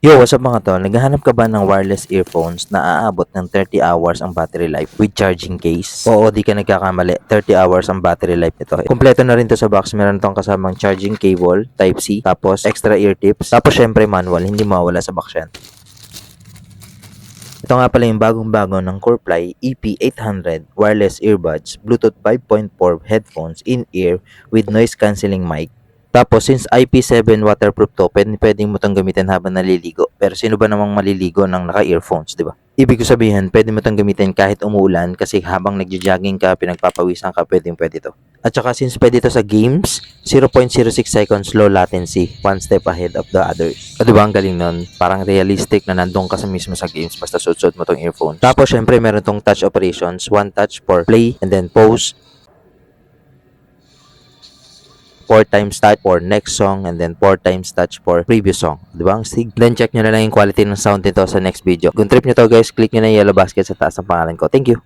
Yo, what's up mga tol? Naghahanap ka ba ng wireless earphones na aabot ng 30 hours ang battery life with charging case? Oo, di ka nagkakamali. 30 hours ang battery life nito. Kompleto na rin to sa box. Meron tong kasamang charging cable, Type-C, tapos extra ear tips, tapos syempre manual. Hindi mawala sa box yan. Ito nga pala yung bagong-bago ng Coreply EP800 wireless earbuds, Bluetooth 5.4 headphones in-ear with noise cancelling mic. Tapos, since IP7 waterproof to, pwedeng mo itong gamitin habang naliligo. Pero sino ba namang maliligo ng naka-earphones, di ba? Ibig ko sabihin, pwede mo itong gamitin kahit umuulan kasi habang nagja-jogging ka, pinagpapawisan ka, pwede to. At saka since pwede ito sa games, 0.06 seconds low latency, one step ahead of the others. O diba ang galing nun? Parang realistic na nandun ka sa mismo sa games basta suot mo tong earphone. Tapos syempre meron tong touch operations, one touch for play and then pause, 4 times touch for next song and then 4 times touch for previous song. Di ba? Ang sig. Then check nyo na lang yung quality ng sound nito sa next video. Kung trip nyo to guys, click nyo na yung yellow basket sa taas ng pangalan ko. Thank you.